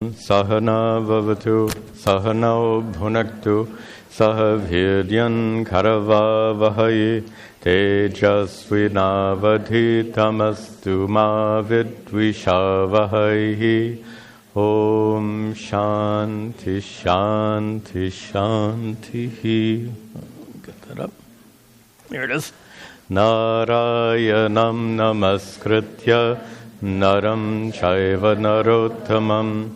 Sahana vavatu, sahano bhunaktu, sahaviryan karavavahayi, tejasvinavadhitamastu ma vidvishavahayi. Om Shanti Shanti Shanti. Get that up. Here it is. Narayanam namaskritya naram chaiva narottamam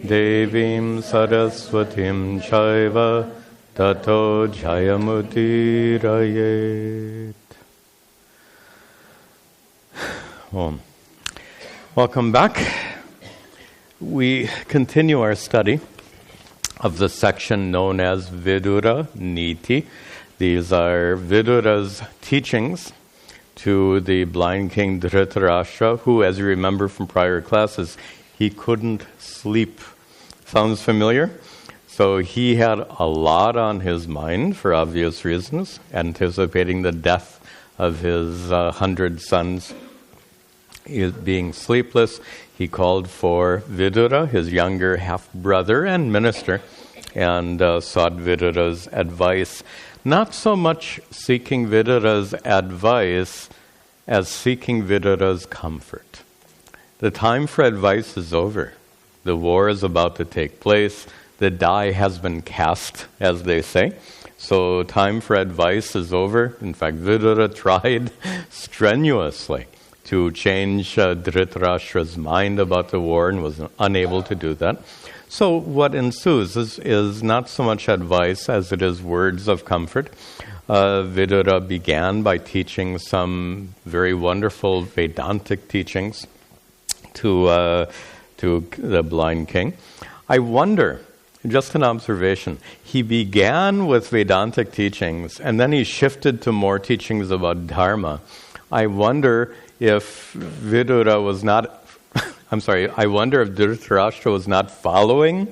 devim saraswatim chaiva tato jayamudirayet. Welcome back. We continue our study of the section known as Vidura Niti. These are Vidura's teachings to the blind king Dhritarashtra, who, as you remember from prior classes, he couldn't sleep. Sounds familiar? So he had a lot on his mind, for obvious reasons, anticipating the death of his 100 sons. Being sleepless, he called for Vidura, his younger half-brother and minister, and sought Vidura's advice. Not so much seeking Vidura's advice as seeking Vidura's comfort. The time for advice is over. The war is about to take place. The die has been cast, as they say. So time for advice is over. In fact, Vidura tried strenuously to change Dhritarashtra's mind about the war and was unable to do that. So what ensues is not so much advice as it is words of comfort. Vidura began by teaching some very wonderful Vedantic teachings to the blind king. I wonder, just an observation, he began with Vedantic teachings and then he shifted to more teachings about Dharma. I wonder if Vidura was not, I wonder if Dhritarashtra was not following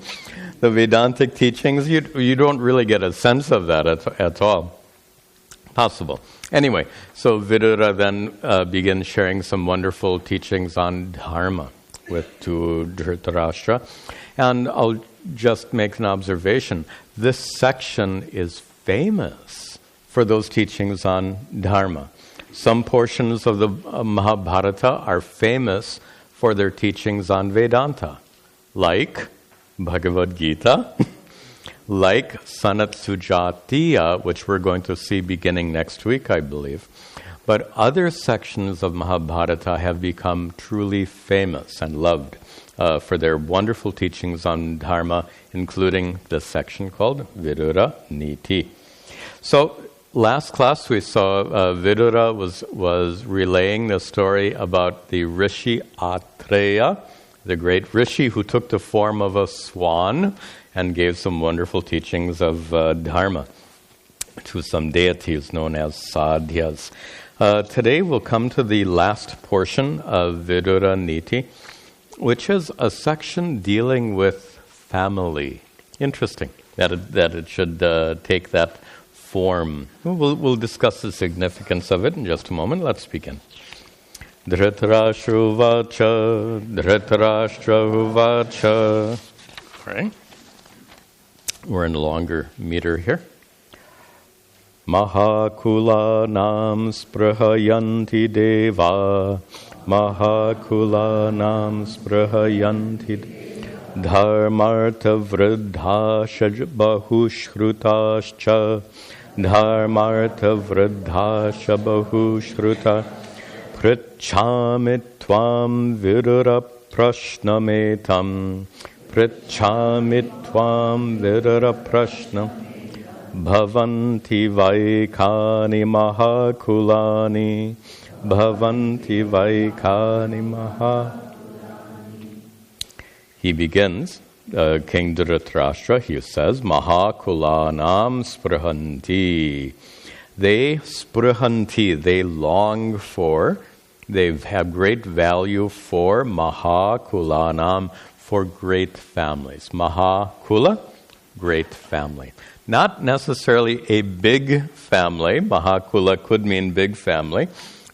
the Vedantic teachings. You don't really get a sense of that at all. Possible. Anyway, so Vidura then begins sharing some wonderful teachings on Dharma to Dhritarashtra. And I'll just make an observation. This section is famous for those teachings on Dharma. Some portions of the Mahabharata are famous for their teachings on Vedanta, like Bhagavad Gita, like Sanat Sujatiya, which we're going to see beginning next week, I believe. But other sections of Mahabharata have become truly famous and loved for their wonderful teachings on Dharma, including this section called Vidura Niti. So, last class we saw Vidura was relaying the story about the Rishi Atreya, the great Rishi who took the form of a swan and gave some wonderful teachings of Dharma to some deities known as Sadhyas. Today we'll come to the last portion of Vidura Niti, which is a section dealing with family. Interesting that it should take that form. We'll discuss the significance of it in just a moment. Let's begin. Dhritarashtra uvacha, Dhritarashtra uvacha. All right. We're in a longer meter here. Mahakula nam sprahayanti deva, Mahakula nam sprahayanti dharmartha vruddha bahushrutascha, Dharmartha vruddha bahushruta, Pritchamit tvam vidura prashnametam, Pritchamit tvam vidura prashnam, Bhavanti vaikani mahakulani, Bhavanti vaikani mahakulani. He begins, King Dhritarashtra, he says, Mahakulanam sprahanti. They long for, they have great value for Mahakulanam, for great families. Mahakula, great family. Not necessarily a big family. Mahakula could mean big family,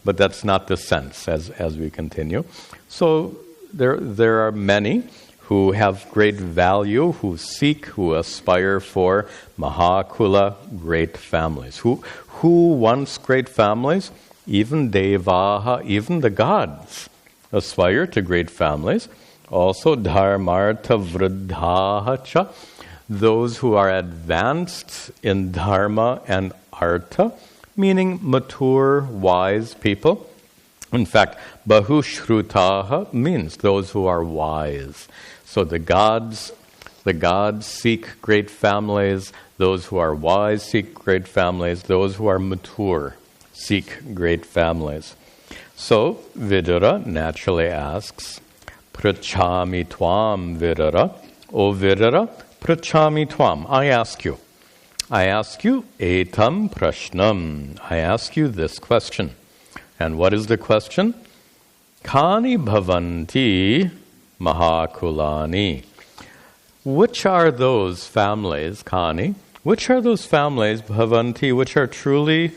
but that's not the sense as we continue. So there are many who have great value, who seek, who aspire for Mahakula, great families. Who wants great families? Even Devaha, even the gods aspire to great families. Also Dharmartha Vriddhaha cha, those who are advanced in Dharma and Artha, meaning mature, wise people. In fact, Bahushrutaha means those who are wise. So the gods seek great families. Those who are wise seek great families. Those who are mature seek great families. So Vidura naturally asks, Prachami Tvam Vidura. O Vidura, Prachami Tvam. I ask you, Etam Prashnam. I ask you this question. And what is the question? Kani Bhavanti Mahakulani. Which are those families, Kani? Which are those families, Bhavanti, which are truly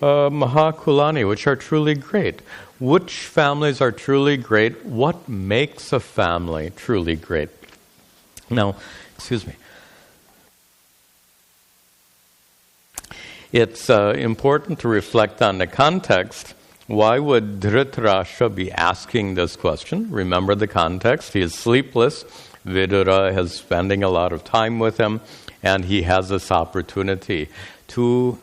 Mahakulani, which are truly great? Which families are truly great? What makes a family truly great? Now, excuse me. It's important to reflect on the context. Why would Dhritarashtra be asking this question? Remember the context. He is sleepless. Vidura is spending a lot of time with him, and he has this opportunity to,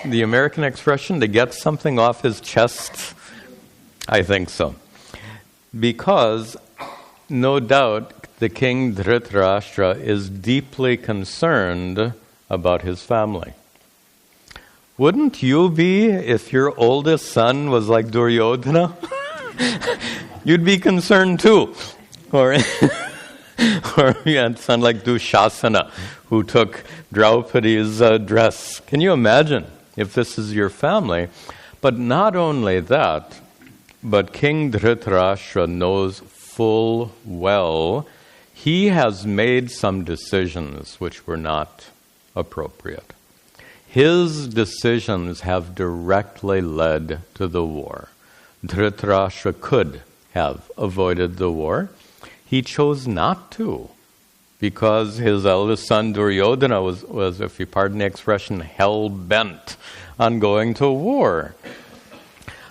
the American expression, to get something off his chest. I think so. Because, no doubt, the king Dhritarashtra is deeply concerned about his family. Wouldn't you be if your oldest son was like Duryodhana? You'd be concerned too. Or you had a son like Dushasana, who took Draupadi's dress. Can you imagine if this is your family? But not only that, but King Dhritarashtra knows full well he has made some decisions which were not appropriate. His decisions have directly led to the war. Dhritarashtra could have avoided the war. He chose not to, because his eldest son Duryodhana was, if you pardon the expression, hell-bent on going to war.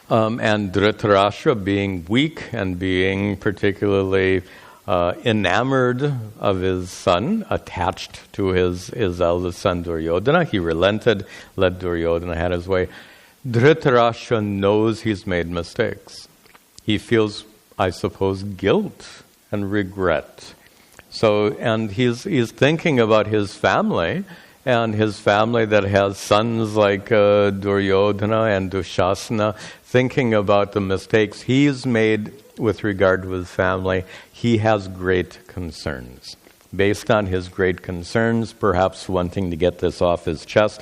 And Dhritarashtra, being weak and being particularly enamored of his son, attached to his eldest son Duryodhana, he relented, let Duryodhana have his way. Dhritarashtra knows he's made mistakes. He feels, I suppose, guilt and regret. So, and he's thinking about his family, and his family that has sons like Duryodhana and Dushasana, thinking about the mistakes he's made with regard to his family. He has great concerns. Based on his great concerns, perhaps wanting to get this off his chest,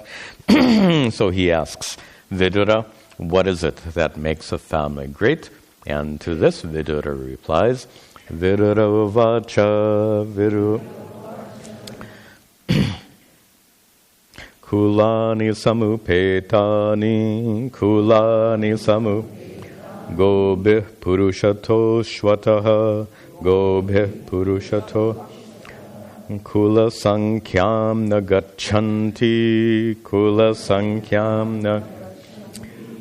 so he asks, Vidura, what is it that makes a family great? And to this, Vidura replies, Vidura vacha viru kulani samupetani gobih purushato shvataha gobih purushato kula sankyam na gacchanti kula sankyam na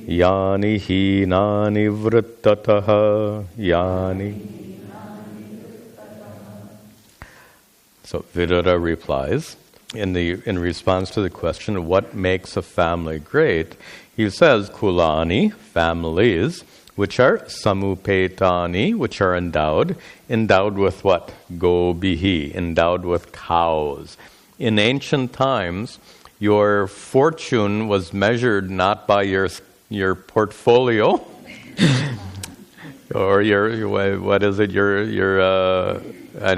yani hinani vrittataha yani. So Vidura replies, in response to the question, what makes a family great? He says, kulani, families, which are samupetani, which are endowed with what? Gobihi, endowed with cows. In ancient times, your fortune was measured not by your portfolio, or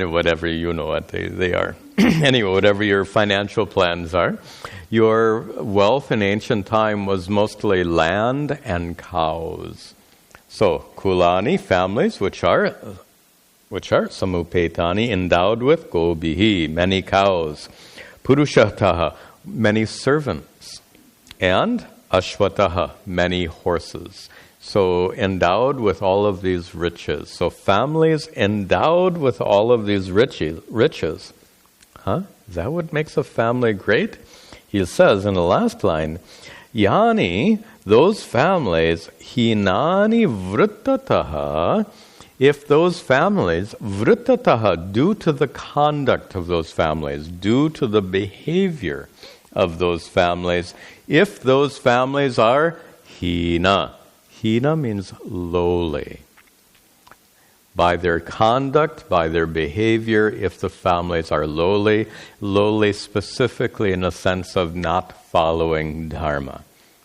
whatever, you know what they are. Anyway, whatever your financial plans are, your wealth in ancient time was mostly land and cows. So, kulani, families, which are samupetani, endowed with gobihi, many cows, purushataha, many servants, and ashwataha, many horses. So endowed with all of these riches. So families endowed with all of these riches. Huh? Is that what makes a family great? He says in the last line, Yani, those families, hinani vrittataha, if those families, vrittataha, due to the conduct of those families, due to the behavior of those families, if those families are hina. Hina means lowly. By their conduct, by their behavior, if the families are lowly specifically in the sense of not following dharma.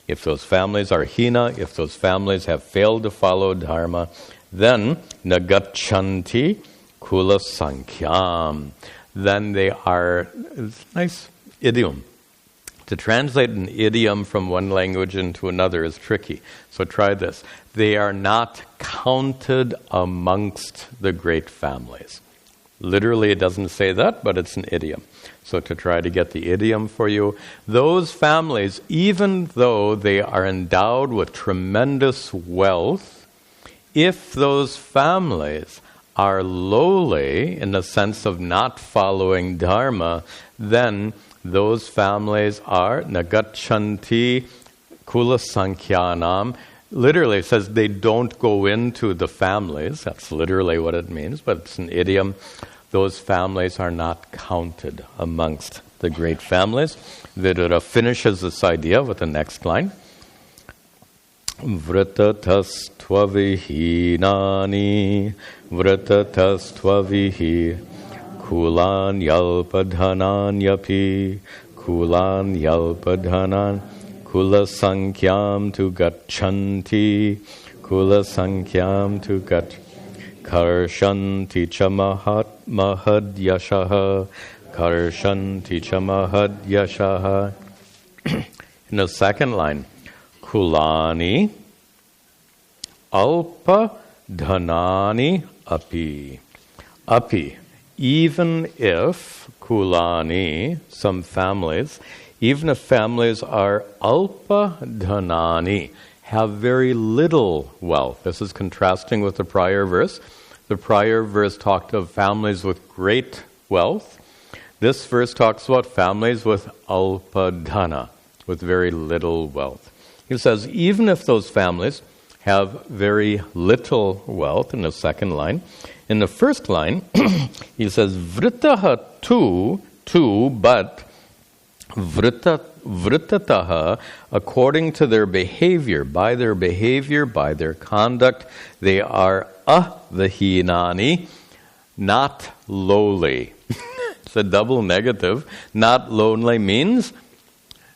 If those families are hina, if those families have failed to follow dharma, then nagachanti kula sankyam. Then they are, it's a nice idiom. To translate an idiom from one language into another is tricky. So try this. They are not counted amongst the great families. Literally, it doesn't say that, but it's an idiom. So to try to get the idiom for you, those families, even though they are endowed with tremendous wealth, if those families are lowly in the sense of not following dharma, then those families are nagachanti kula sankhyanam. Literally, it says they don't go into the families. That's literally what it means, but it's an idiom. Those families are not counted amongst the great families. Vidura finishes this idea with the next line. Vritatastvavihinani vritatastvavihi kulan yalpadhananyapi kulan yalpadhanan kula sankyam tu gachanti kula sankyam tu gachanti karshanti cha mahad yashaha karshanti cha mahad yashaha. In the second line, kulani alpa dhanani api. Api, even if kulani, some families, even if families are alpa dhanani, have very little wealth. This is contrasting with the prior verse. The prior verse talked of families with great wealth. This verse talks about families with alpadhana, with very little wealth. He says, even if those families have very little wealth, in the second line. In the first line, he says, vrittaha tu, but vrittataha, according to their behavior, by their conduct, they are avahinani, not lowly. It's a double negative. Not lonely means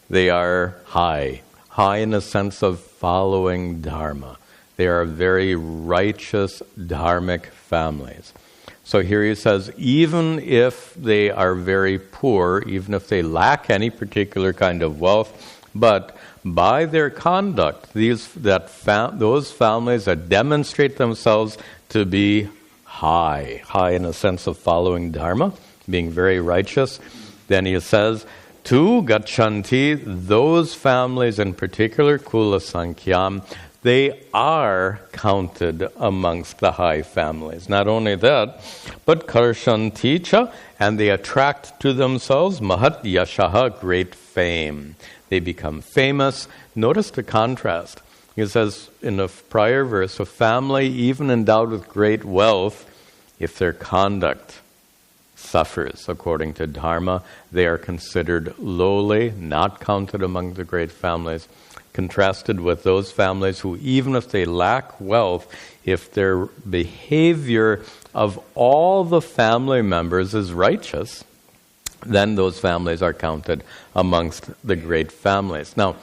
they are high. High in the sense of following dharma. They are very righteous, dharmic families. So here he says, even if they are very poor, even if they lack any particular kind of wealth, but by their conduct, those families that demonstrate themselves to be high in a sense of following dharma, being very righteous, then he says, tu gachanti, those families in particular, kula sankyam, they are counted amongst the high families. Not only that, but karshanticha, and they attract to themselves mahat yashaha, great fame. They become famous. Notice the contrast. He says in the prior verse, a family even endowed with great wealth, if their conduct suffers according to dharma, they are considered lowly, not counted among the great families. Contrasted with those families who, even if they lack wealth, if their behavior of all the family members is righteous, then those families are counted amongst the great families. Now,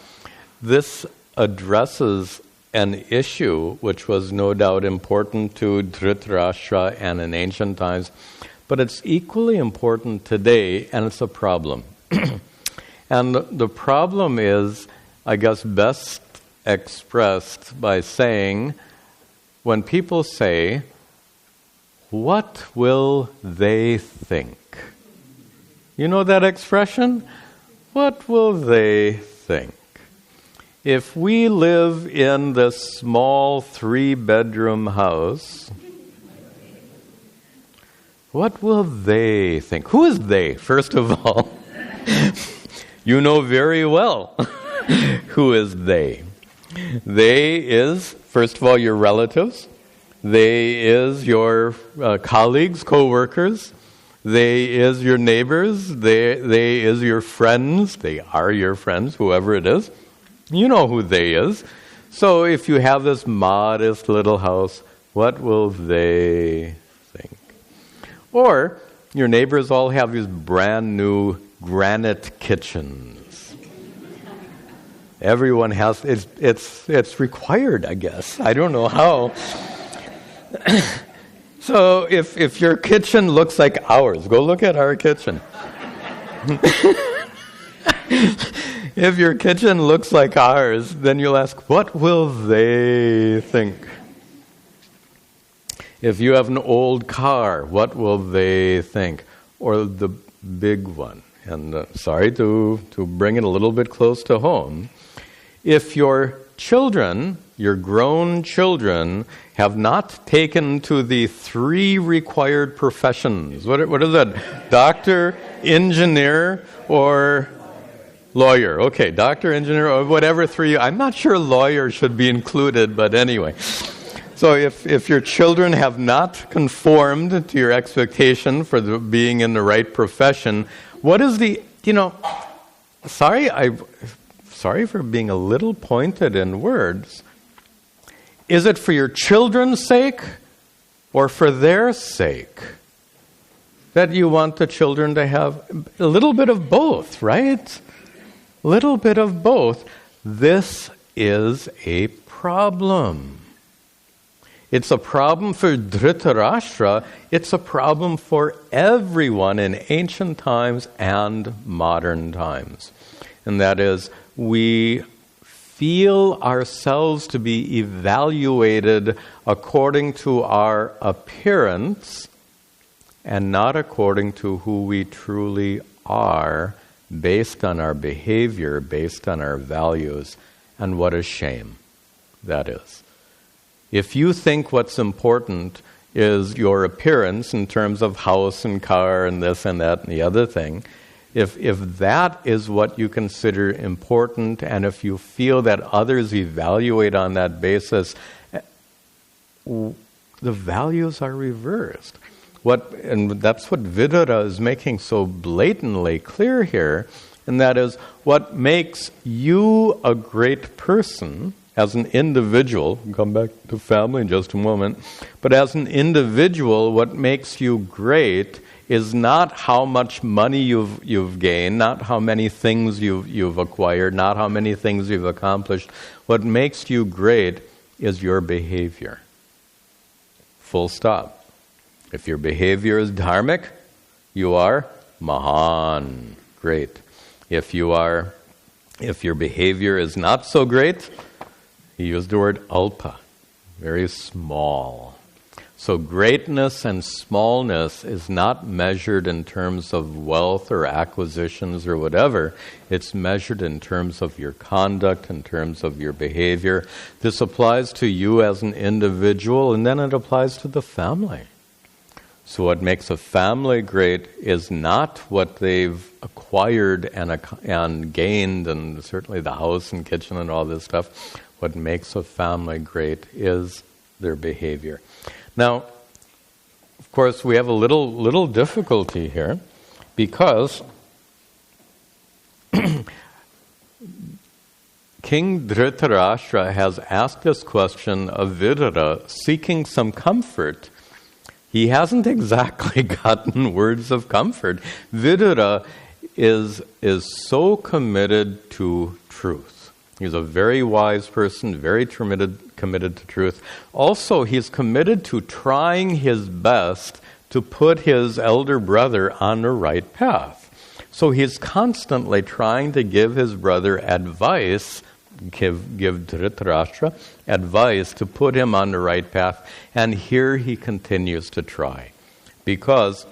this addresses an issue which was no doubt important to Dhritarashtra and in ancient times, but it's equally important today, and it's a problem. And the problem is, I guess, best expressed by saying, when people say, what will they think? You know that expression? What will they think? if we live in this small 3-bedroom house, what will they think? Who is they, first of all? You know very well who is they. They is, first of all, your relatives. They is your colleagues, co-workers. They is your neighbors. They is your friends. They are your friends, whoever it is. You know who they is. So if you have this modest little house, what will they think? Or your neighbors all have these brand new granite kitchens. Everyone has, it's required, I guess. I don't know how. So if your kitchen looks like ours, go look at our kitchen. If your kitchen looks like ours, then you'll ask, what will they think? If you have an old car, what will they think? Or the big one. And sorry to bring it a little bit close to home. If your children, your grown children, have not taken to the 3 required professions. What is that? Doctor, engineer, or lawyer. Okay, doctor, engineer, or whatever 3. I'm not sure lawyer should be included, but anyway. So if your children have not conformed to your expectation for being in the right profession, what is the, sorry for being a little pointed in words. Is it for your children's sake or for their sake that you want the children to have a little bit of both, right? A little bit of both. This is a problem. It's a problem for Dhritarashtra. It's a problem for everyone in ancient times and modern times. And that is, we feel ourselves to be evaluated according to our appearance and not according to who we truly are, based on our behavior, based on our values. And what a shame that is. If you think what's important is your appearance in terms of house and car and this and that and the other thing, if that is what you consider important, and if you feel that others evaluate on that basis, the values are reversed. And that's what Vidura is making so blatantly clear here, and that is what makes you a great person as an individual. We'll come back to family in just a moment. But as an individual, what makes you great is not how much money you've gained, not how many things you've acquired, not how many things you've accomplished. What makes you great is your behavior. Full stop. If your behavior is dharmic, you are Mahan, great. If your behavior is not so great, he used the word Alpa, very small. So greatness and smallness is not measured in terms of wealth or acquisitions or whatever. It's measured in terms of your conduct, in terms of your behavior. This applies to you as an individual, and then it applies to the family. So what makes a family great is not what they've acquired and gained, and certainly the house and kitchen and all this stuff. What makes a family great is their behavior. Now, of course, we have a little difficulty here, because King Dhritarashtra has asked this question of Vidura, seeking some comfort. He hasn't exactly gotten words of comfort. Vidura is so committed to truth. He's a very wise person, very committed to truth. Also, he's committed to trying his best to put his elder brother on the right path. So he's constantly trying to give his brother advice, give Dhritarashtra advice to put him on the right path. And here he continues to try. Because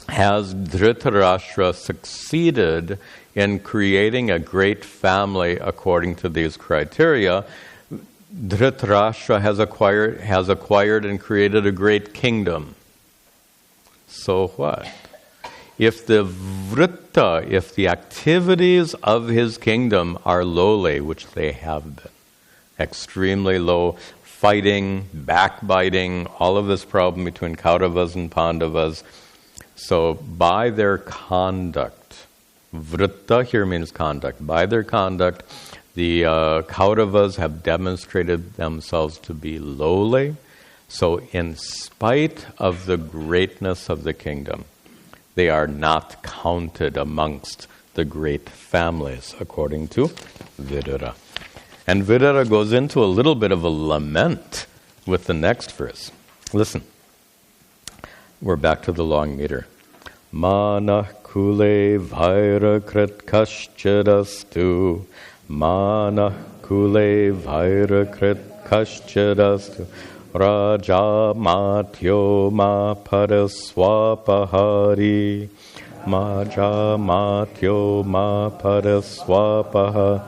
has Dhritarashtra succeeded in creating a great family according to these criteria, Dhritarashtra has acquired and created a great kingdom. So what? If the vritta, if the activities of his kingdom are lowly, which they have been, extremely low, fighting, backbiting, all of this problem between Kauravas and Pandavas, so by their conduct, vritta here means conduct, by their conduct, the Kauravas have demonstrated themselves to be lowly. So in spite of the greatness of the kingdom, they are not counted amongst the great families, according to Vidura. And Vidura goes into a little bit of a lament with the next verse. Listen. We're back to the long meter. Mana kule vaira krit kaschadastu. Mana kule vaira krit kaschadastu. Raja matyo ma paraswapahari. Maja matyo ma paraswapaha.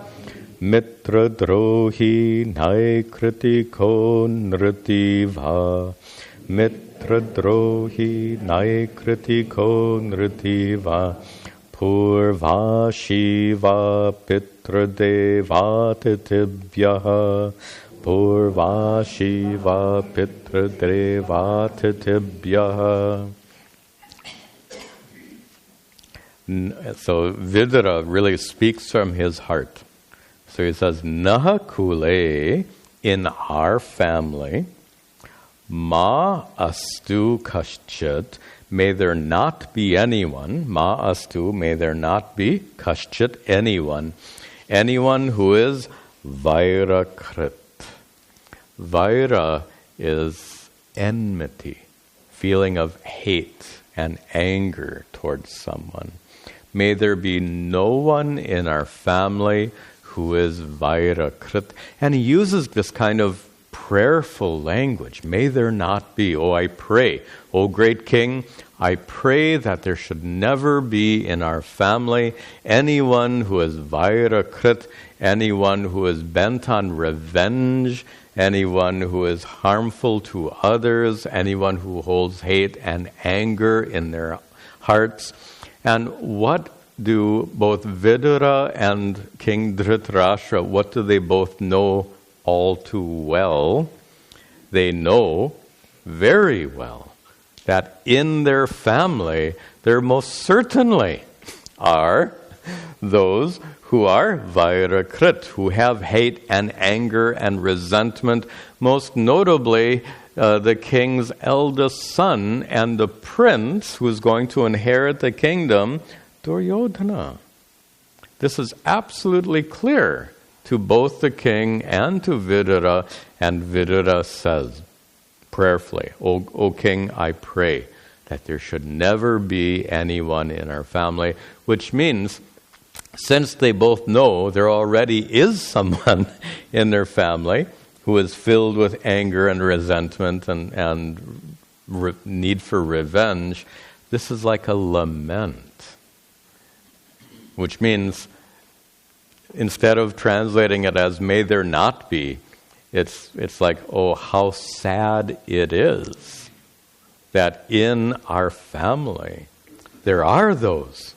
Mitra drohi nai kritiko nritiva. Mitra drohi nai kritiko nritiva. Purva shiva pitra devatitibhyaha. Purva shiva pitra devatitibhyaha. So Vidura really speaks from his heart. So he says, Naha kule, in our family, ma astu kaschit, may there not be anyone, ma astu, may there not be kaschit, anyone who is vairakrit. Vaira is enmity, feeling of hate and anger towards someone. May there be no one in our family who is vairakrit. And he uses this kind of prayerful language. May there not be. Oh, I pray. Oh, great king, I pray that there should never be in our family anyone who is vairakrit, anyone who is bent on revenge, anyone who is harmful to others, anyone who holds hate and anger in their hearts. And what do both Vidura and King Dhritarashtra, what do they both know all too well? They know very well that in their family there most certainly are those who are vairakrit, who have hate and anger and resentment, most notably the king's eldest son and the prince who is going to inherit the kingdom, Duryodhana. This is absolutely clear to both the king and to Vidura, and Vidura says prayerfully, O king, I pray that there should never be anyone in our family, which means since they both know there already is someone in their family who is filled with anger and resentment and need for revenge, this is like a lament. Which means, instead of translating it as may there not be, it's like, oh, how sad it is that in our family there are those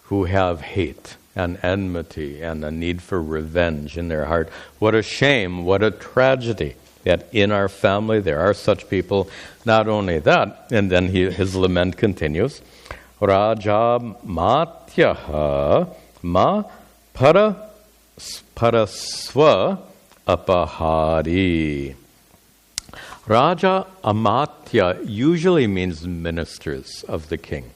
who have hate and enmity and a need for revenge in their heart. What a shame, what a tragedy that in our family there are such people. Not only that, and then his lament continues, Raja matyaha ma paraswa apahari. Raja amatya usually means ministers of the king.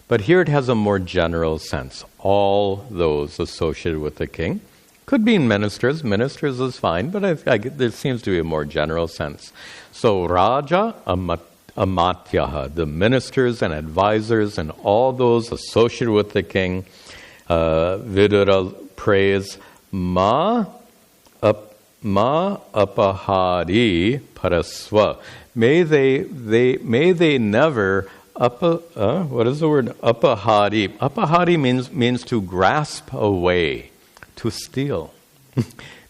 But here it has a more general sense. All those associated with the king. Could be ministers. Ministers is fine, but there seems to be a more general sense. So Raja amatyaha, the ministers and advisors and all those associated with the king, Vidura prays, ma apahari paraswa. May they never What is the word? Apahari. Apahari means to grasp away, to steal.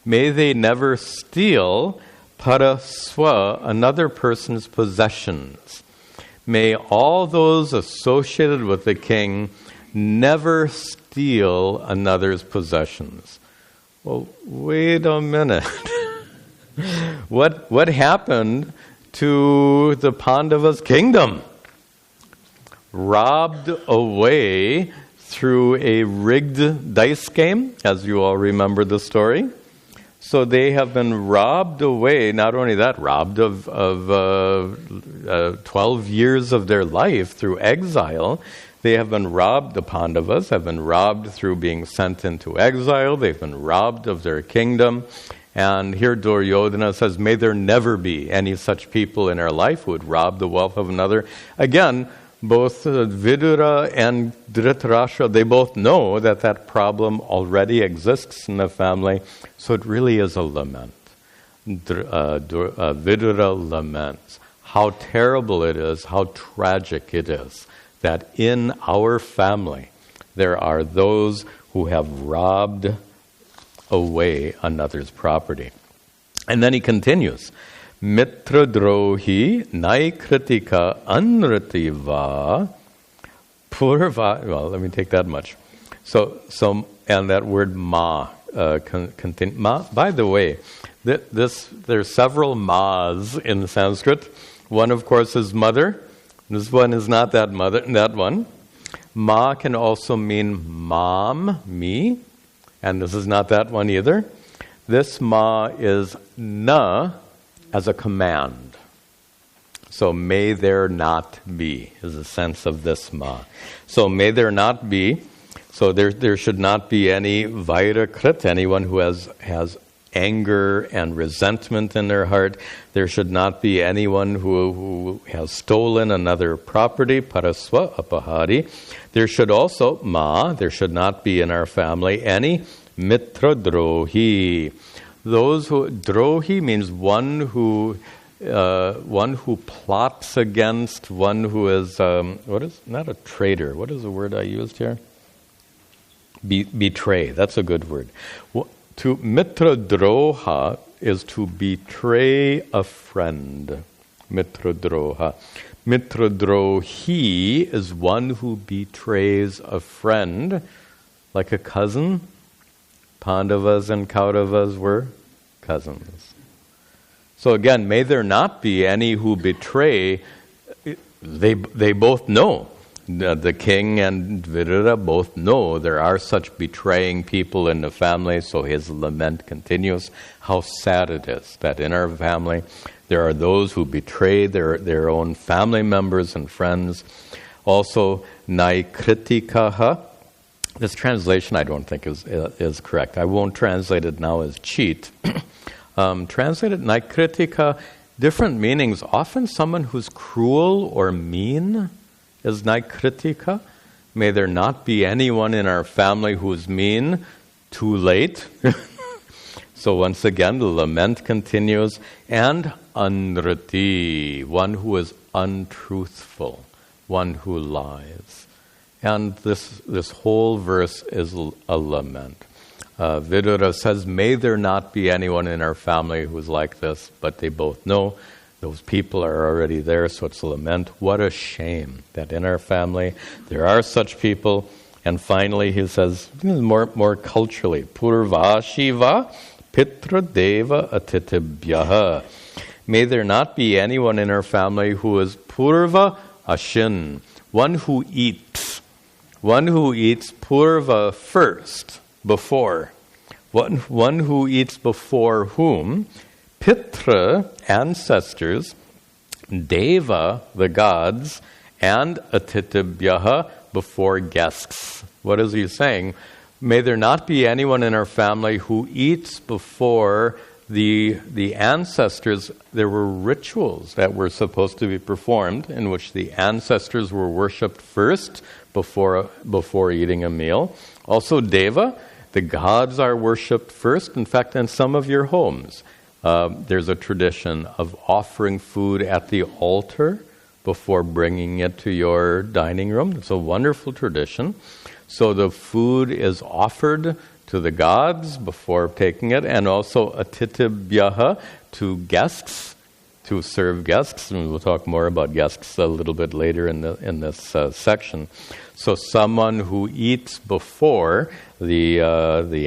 May they never steal paraswa, another person's possessions. May all those associated with the king never steal another's possessions. Well, wait a minute. What happened to the Pandavas' kingdom? Robbed away through a rigged dice game, as you all remember the story. So they have been robbed away, not only that, robbed of 12 years of their life through exile. They have been robbed, the Pandavas have been robbed through being sent into exile. They've been robbed of their kingdom. And here Duryodhana says, may there never be any such people in our life who would rob the wealth of another. Again, both Vidura and Dhritarashtra, they both know that problem already exists in the family, so it really is a lament. Vidura laments how terrible it is, how tragic it is, that in our family there are those who have robbed away another's property. And then he continues, Mitra drohi naikritika anritiva purva. Well, let me take that much. So, and that word ma. Ma. By the way, there's several ma's in Sanskrit. One, of course, is mother. This one is not that mother. That one. Ma can also mean mom, me, and this is not that one either. This ma is na, as a command. So may there not be is the sense of this ma. So may there not be. So there should not be any vairakrit, anyone who has anger and resentment in their heart. There should not be anyone who has stolen another property, paraswa apahari. There should also, there should not be in our family any mitra drohi. Those who, drohi means one who plots against, one who is, not a traitor. What is the word I used here? Betray. That's a good word. To mitra droha is to betray a friend. Mitra droha. Mitra drohi is one who betrays a friend, like a cousin. Pandavas and Kauravas were cousins. So again, may there not be any who betray. They both know. The king and Vidura both know there are such betraying people in the family, so his lament continues. How sad it is that in our family there are those who betray their own family members and friends. Also, naikritikaha. This translation I don't think is correct. I won't translate it now as cheat. Translated naikritika, different meanings. Often someone who's cruel or mean is naikritika. May there not be anyone in our family who's mean. Too late. So once again, the lament continues. And anriti, one who is untruthful, one who lies. And this whole verse is a lament. Vidura says, may there not be anyone in our family who's like this, but they both know those people are already there, so it's a lament. What a shame that in our family there are such people. And finally he says, more culturally, Purva Shiva Pitra Deva Atitibhyaha. May there not be anyone in our family who is Purva Ashin, one who eats Purva first, before. One who eats before whom? Pitra, ancestors, Deva, the gods, and Atitibhyaha, before guests. What is he saying? May there not be anyone in our family who eats before the ancestors. There were rituals that were supposed to be performed in which the ancestors were worshipped first before eating a meal. Also Deva, the gods are worshipped first. In fact, in some of your homes, there's a tradition of offering food at the altar before bringing it to your dining room. It's a wonderful tradition. So the food is offered to the gods before taking it, and also atitibhyaha, to guests, to serve guests. And we'll talk more about guests a little bit later in this section. So someone who eats before the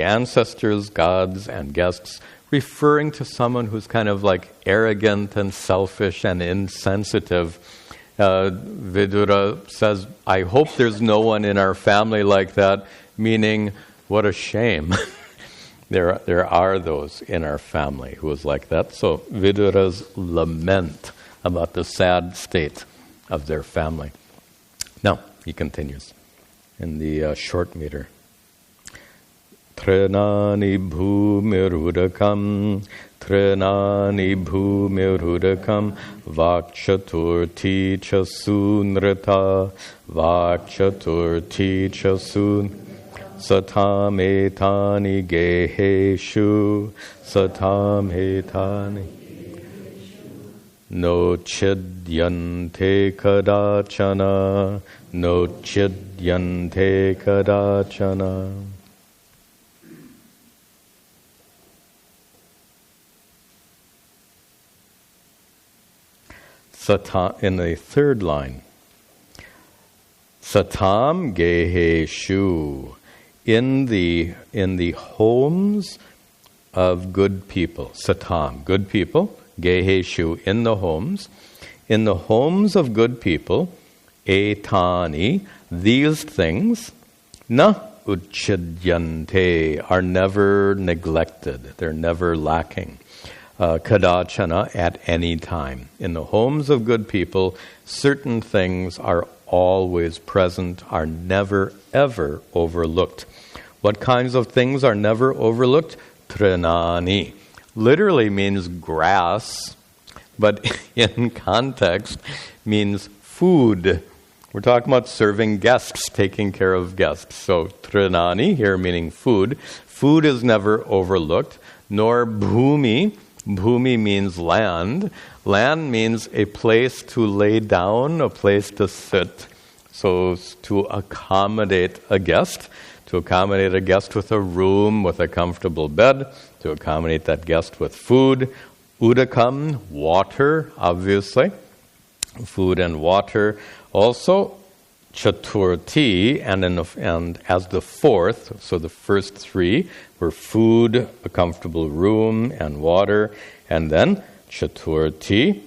ancestors, gods, and guests, referring to someone who's kind of like arrogant and selfish and insensitive. Vidura says, I hope there's no one in our family like that, meaning, what a shame. There are those in our family who is like that. So Vidura's lament about the sad state of their family. Now, he continues in the short meter. Trenani bhumirudakam, Trenani bhumirudakam, Vakchaturti chasunrata, Vakchaturti chasun, Satam etani geheshu, Satam etani, No chidyante kadachana, No chidyante kadachana. In the third line, Satam geheshu, in the homes of good people. Satam, good people. Geheshu, in the homes. In the homes of good people, etani, these things, na uchidyante, are never neglected. They're never lacking. Kadachana, at any time. In the homes of good people, certain things are always present, are never, ever overlooked. What kinds of things are never overlooked? Trenani. Literally means grass, but in context means food. We're talking about serving guests, taking care of guests. So trenani, here meaning food. Food is never overlooked, nor bhumi. Bhumi means land. Land means a place to lay down, a place to sit. So to accommodate a guest with a room, with a comfortable bed, to accommodate that guest with food. Udakam, water, obviously. Food and water. Also, chaturti, and as the fourth, so the first three were food, a comfortable room, and water. And then chaturti,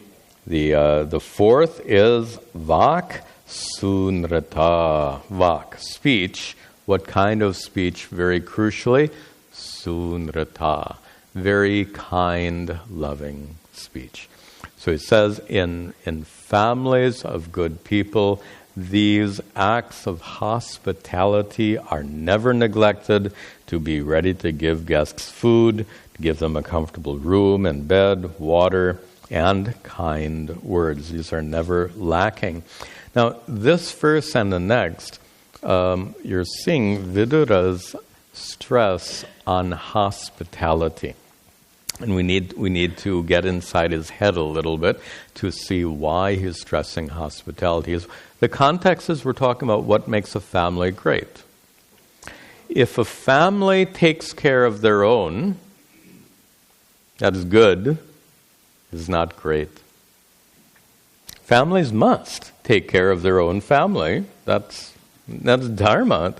the fourth is vak sunrata. Vak, speech. What kind of speech? Very crucially, sunrata. Very kind, loving speech. So he says, in families of good people, these acts of hospitality are never neglected, to be ready to give guests food, to give them a comfortable room and bed, water, and kind words. These are never lacking. Now, this verse and the next, you're seeing Vidura's stress on hospitality. And we need to get inside his head a little bit to see why he's stressing hospitality. The context is we're talking about what makes a family great. If a family takes care of their own, that is good, is not great. Families must take care of their own family. That's dharma.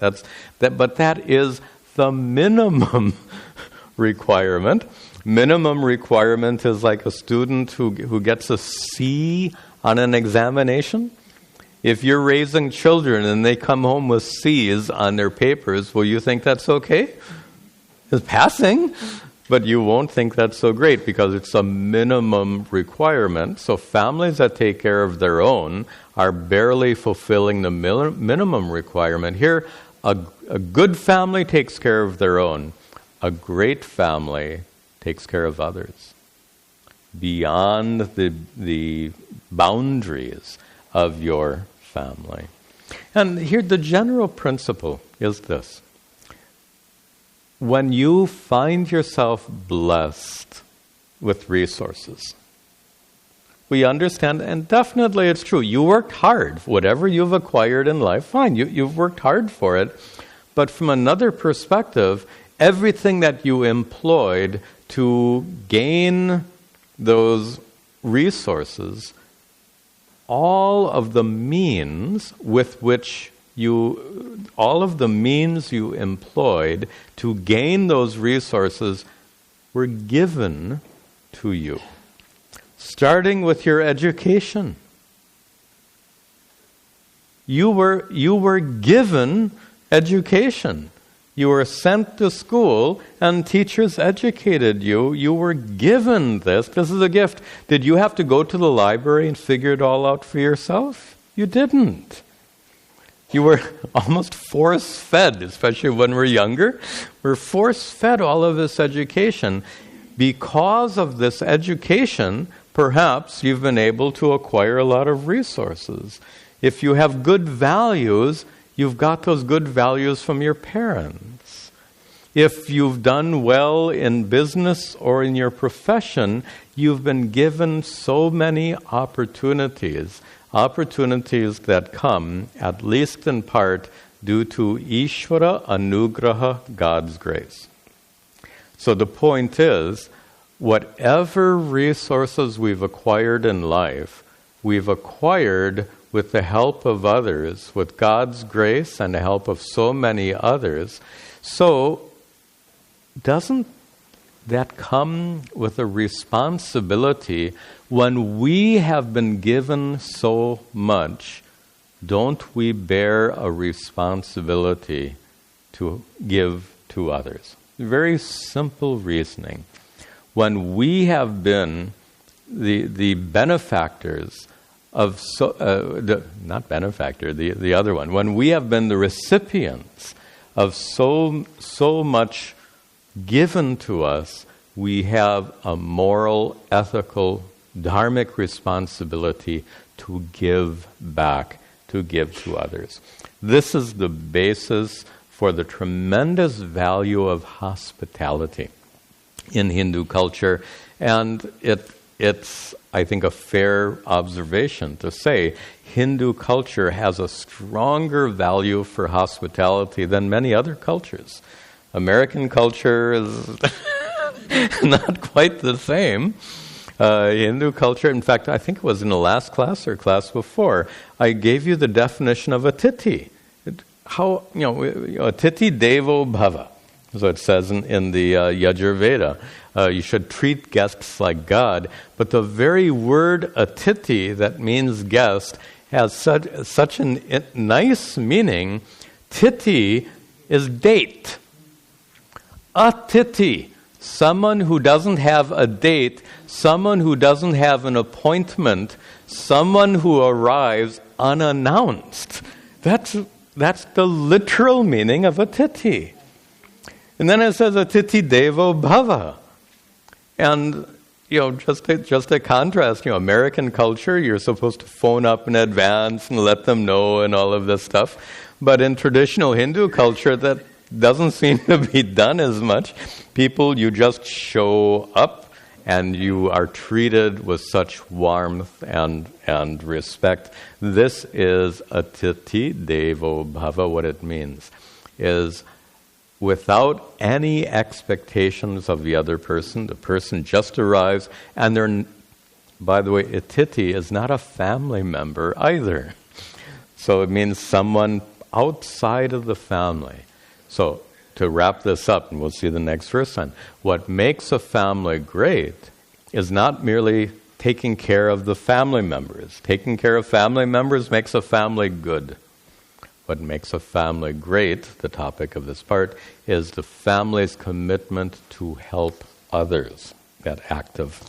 But that is the minimum requirement. Minimum requirement is like a student who gets a C on an examination. If you're raising children and they come home with C's on their papers, will you think that's okay? It's passing, but you won't think that's so great because it's a minimum requirement. So families that take care of their own are barely fulfilling the minimum requirement. Here, a good family takes care of their own. A great family takes care of others beyond the boundaries of your family. And here the general principle is this. When you find yourself blessed with resources, we understand, and definitely it's true. You worked hard. Whatever you've acquired in life, fine, you've worked hard for it. But from another perspective, everything that you employed to gain those resources, all of the means you employed to gain those resources were given to you. Starting with your education. You were given education. You were sent to school and teachers educated you. You were given this. This is a gift. Did you have to go to the library and figure it all out for yourself? You didn't. You were almost force-fed, especially when we're younger. We're force-fed all of this education. Because of this education, perhaps you've been able to acquire a lot of resources. If you have good values, you've got those good values from your parents. If you've done well in business or in your profession, you've been given so many opportunities that come, at least in part, due to Ishvara Anugraha, God's grace. So the point is, whatever resources we've acquired in life, we've acquired with the help of others, with God's grace and the help of so many others. So, doesn't that come with a responsibility when we have been given so much? Don't we bear a responsibility to give to others? Very simple reasoning. When we have been the benefactors of the other one, when we have been the recipients of so much given to us, we have a moral, ethical, dharmic responsibility to give back, to give to others. This is the basis for the tremendous value of hospitality in Hindu culture, and it's, I think, a fair observation to say Hindu culture has a stronger value for hospitality than many other cultures. American culture is not quite the same. Hindu culture, in fact, I think it was in the last class or class before, I gave you the definition of atiti. Atiti devo bhava, so it says in the Yajurveda. You should treat guests like God. But the very word atiti, that means guest, has such a nice meaning. Titi is date. Atiti, someone who doesn't have a date, someone who doesn't have an appointment, someone who arrives unannounced. That's the literal meaning of atiti. And then it says atiti devo bhava. And, just a contrast, American culture, you're supposed to phone up in advance and let them know and all of this stuff. But in traditional Hindu culture, that doesn't seem to be done as much. People, you just show up and you are treated with such warmth and respect. This is atiti devo bhava. What it means is, without any expectations of the other person, the person just arrives, and they're, by the way, atiti is not a family member either. So it means someone outside of the family. So to wrap this up, and we'll see the next verse on, what makes a family great is not merely taking care of the family members. Taking care of family members makes a family good. What makes a family great, the topic of this part, is the family's commitment to help others, that act of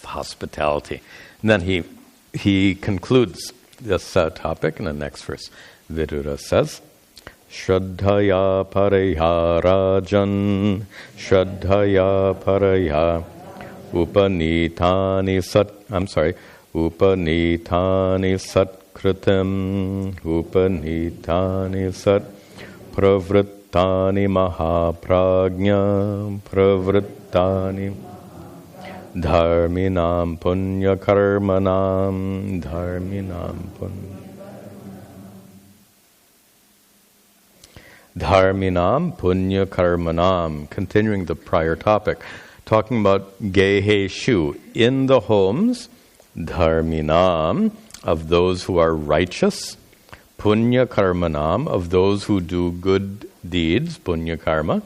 hospitality. And then he concludes this topic in the next verse. Vidura says, Shraddhaya paraya rajan, Shraddhaya paraya upanitani Kritam upanitani sat pravrittani mahaprajna pravrittani Dharminam punya karmanam. Dharminam punya. Dharminam punya karmanam. Continuing the prior topic, talking about geheshu, in the homes, dharminam, of those who are righteous, punya karmanam, of those who do good deeds, punya karma.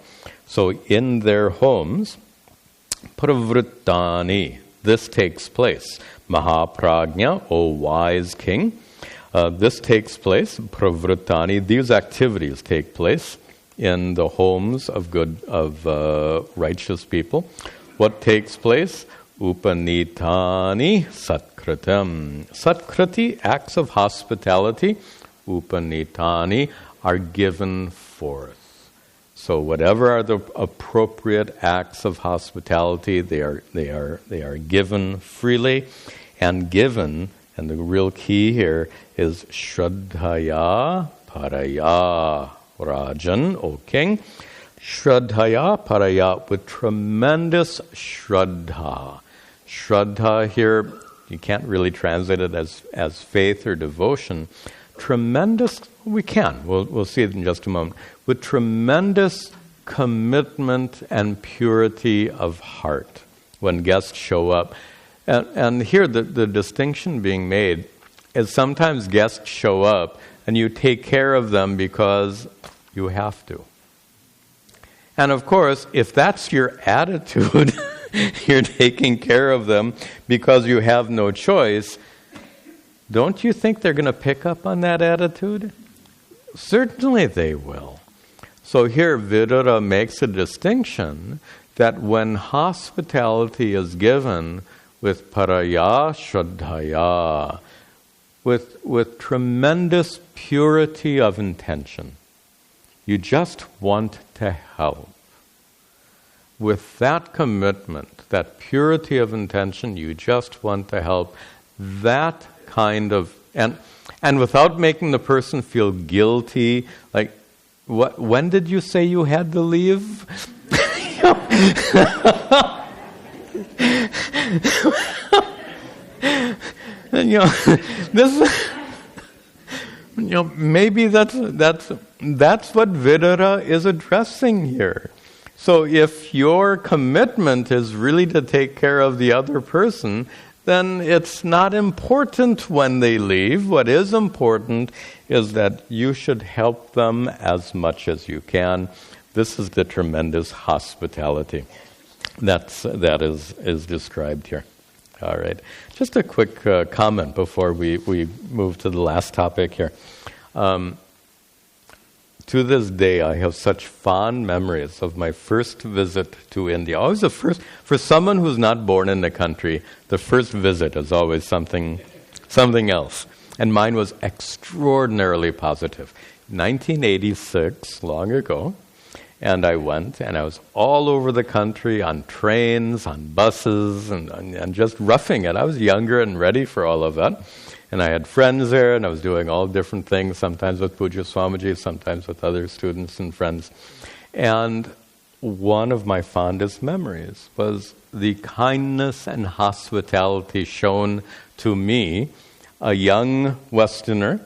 So in their homes, pravrittani, this takes place. Mahaprajna, O wise king, this takes place. Pravrittani, these activities take place in the homes of righteous people. What takes place? Upanitani satkritam. Satkriti, acts of hospitality. Upanitani are given forth. So whatever are the appropriate acts of hospitality, they are given freely, and given. And the real key here is Shraddhaya Paraya. Rajan, O king. Shraddhaya Paraya, with tremendous Shraddha. Shraddha here, you can't really translate it as faith or devotion. Tremendous, we can. We'll see it in just a moment. With tremendous commitment and purity of heart when guests show up. And here the distinction being made is sometimes guests show up and you take care of them because you have to. And of course, if that's your attitude, you're taking care of them because you have no choice, don't you think they're going to pick up on that attitude? Certainly they will. So here Vidura makes a distinction that when hospitality is given with paraya shraddhaya, with tremendous purity of intention, you just want to help. With that commitment, that purity of intention, you just want to help. That kind of, and without making the person feel guilty, like, when did you say you had to leave? And, this, maybe that's what Vidura is addressing here. So if your commitment is really to take care of the other person, then it's not important when they leave. What is important is that you should help them as much as you can. This is the tremendous hospitality that is described here. All right. Just a quick comment before we move to the last topic here. To this day, I have such fond memories of my first visit to India. Always the first, for someone who's not born in the country, the first visit is always something else. And mine was extraordinarily positive. 1986, long ago, and I went, and I was all over the country on trains, on buses, and just roughing it. I was younger and ready for all of that. And I had friends there, and I was doing all different things, sometimes with Pujya Swamiji, sometimes with other students and friends. And one of my fondest memories was the kindness and hospitality shown to me, a young Westerner,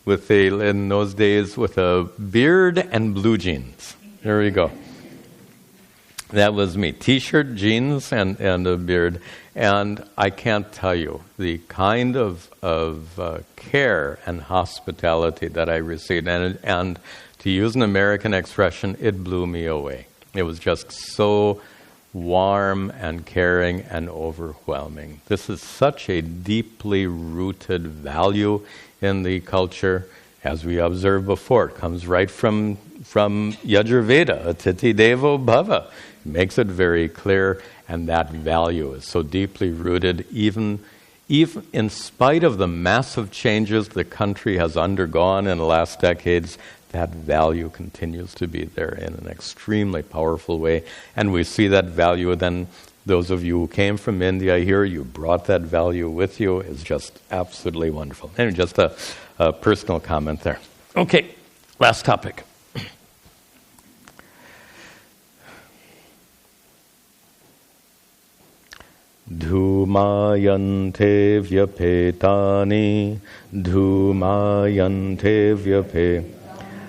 in those days, with a beard and blue jeans. There we go. That was me. T-shirt, jeans, and a beard. And I can't tell you the kind of care and hospitality that I received. And to use an American expression, it blew me away. It was just so warm and caring and overwhelming. This is such a deeply rooted value in the culture. As we observed before, it comes right from Yajurveda, Atiti Devo Bhava. It makes it very clear, and that value is so deeply rooted, even in spite of the massive changes the country has undergone in the last decades. That value continues to be there in an extremely powerful way. And we see that value then, those of you who came from India here, you brought that value with you. It's just absolutely wonderful. And just a personal comment there. Okay, last topic. Dhumayante vyapetani, dhumayante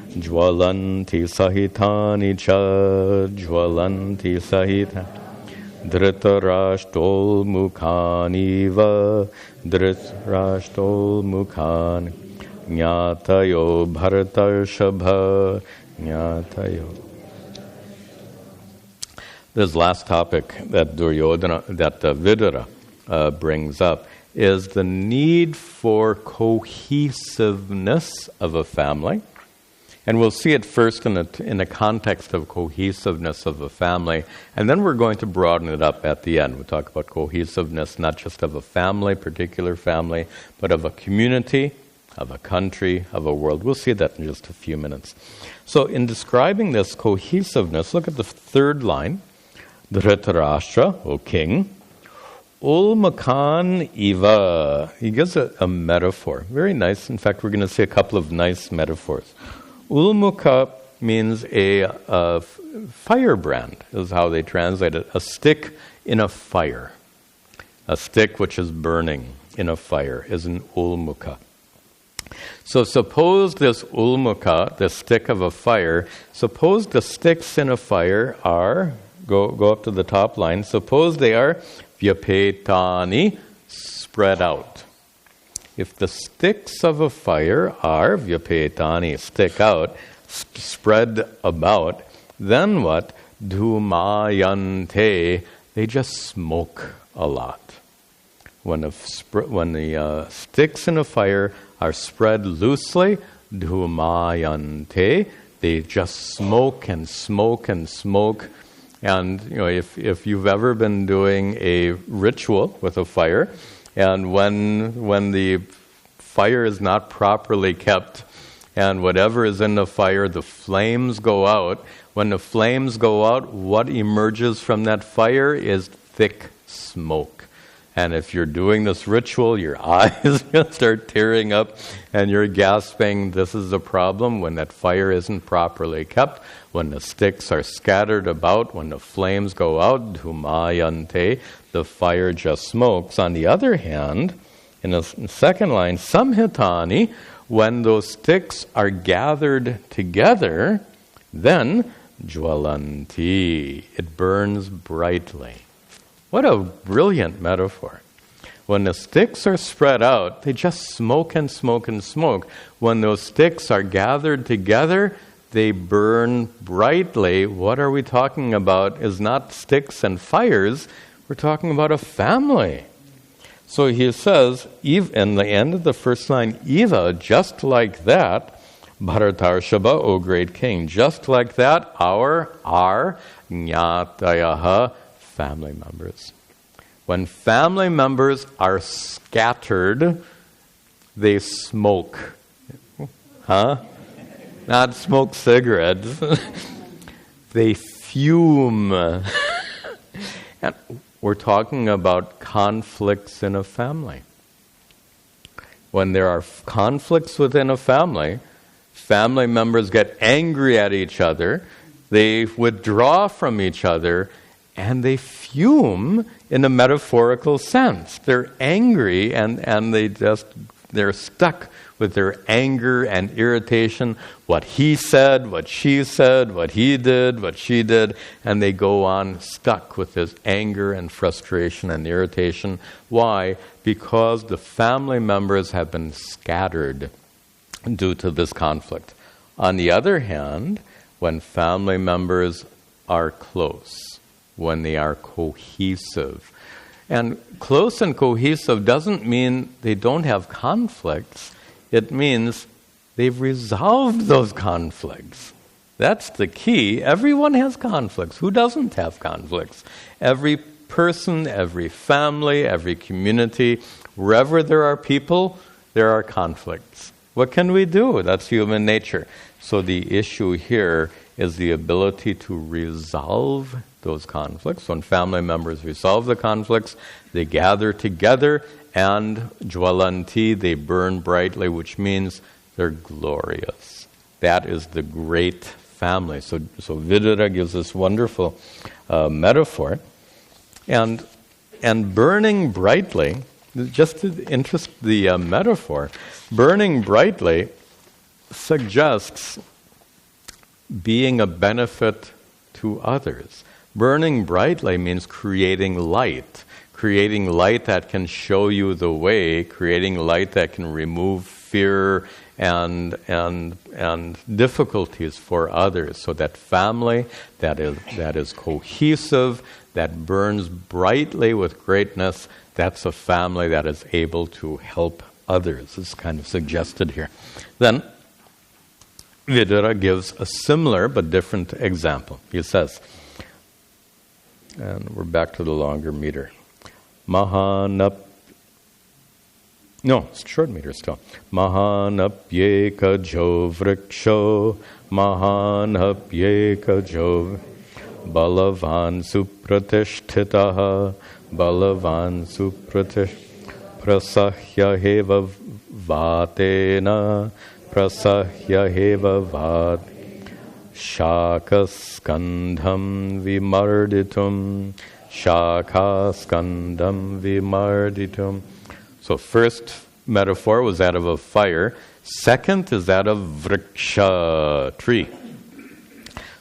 jwalanti sahitani cha, jwalanti sahitani. Dhritarashtol mukhaniva, dhritarashtol mukhani. Nyatayo bharatarshobha, nyatayo. This last topic that Vidura brings up is the need for cohesiveness of a family. And we'll see it first in the context of cohesiveness of a family, and then we're going to broaden it up at the end. We'll talk about cohesiveness not just of a family, particular family, but of a community, of a country, of a world. We'll see that in just a few minutes. So in describing this cohesiveness, look at the third line. Dhritarashtra, O king, ulmakan iva. He gives a metaphor. Very nice. In fact, we're going to see a couple of nice metaphors. Ulmukha means a firebrand, is how they translate it. A stick in a fire. A stick which is burning in a fire is an ulmukha. So suppose this ulmukha, the stick of a fire, suppose the sticks in a fire are, go up to the top line, suppose they are vyapetani, spread out. If the sticks of a fire are vyapetani, stick out, spread about, then what? Dhumayante, they just smoke a lot. When the sticks in a fire are spread loosely, dhumayante, they just smoke and smoke and smoke. And if you've ever been doing a ritual with a fire, and when the fire is not properly kept, and whatever is in the fire, the flames go out. When the flames go out, what emerges from that fire is thick smoke. And if you're doing this ritual, your eyes start tearing up and you're gasping. This is the problem when that fire isn't properly kept, when the sticks are scattered about, when the flames go out, dhumayante, the fire just smokes. On the other hand, in the second line, samhitani, when those sticks are gathered together, then jwalanti, it burns brightly. What a brilliant metaphor. When the sticks are spread out, they just smoke and smoke and smoke. When those sticks are gathered together, they burn brightly. What are we talking about is not sticks and fires. We're talking about a family. So he says, in the end of the first line, Eva, just like that, Bharatarshobha, O great king, just like that, our Nyatayaha, family members. When family members are scattered, they smoke. Not smoke cigarettes. They fume. And we're talking about conflicts in a family. When there are conflicts within a family, family members get angry at each other, they withdraw from each other, and they fume in a metaphorical sense. They're angry and they're stuck with their anger and irritation. What he said, what she said, what he did, what she did, and they go on stuck with this anger and frustration and irritation. Why? Because the family members have been scattered due to this conflict. On the other hand, when family members are close, when they are cohesive. And close and cohesive doesn't mean they don't have conflicts. It means they've resolved those conflicts. That's the key. Everyone has conflicts. Who doesn't have conflicts? Every person, every family, every community, wherever there are people, there are conflicts. What can we do? That's human nature. So the issue here is the ability to resolve those conflicts. When family members resolve the conflicts, they gather together and jwalanti, they burn brightly, which means they're glorious. That is the great family. So Vidura gives this wonderful metaphor. And And burning brightly, just to interest the metaphor, burning brightly suggests being a benefit to others. Burning brightly means creating light that can show you the way, creating light that can remove fear and difficulties for others. So that family that is cohesive, that burns brightly with greatness, that's a family that is able to help others. It's kind of suggested here. Then Vidura gives a similar but different example. He says, and we're back to the longer meter. It's short meter still. Mahanapyeka jo vriksho, mahanapyeka jo balavan supratishthitaha, balavan prasahya heva vatena, prasahya heva vat shakaskandham vimarditum, shakaskandham vimarditum. So first metaphor was that of a fire. Second is that of vriksha, tree.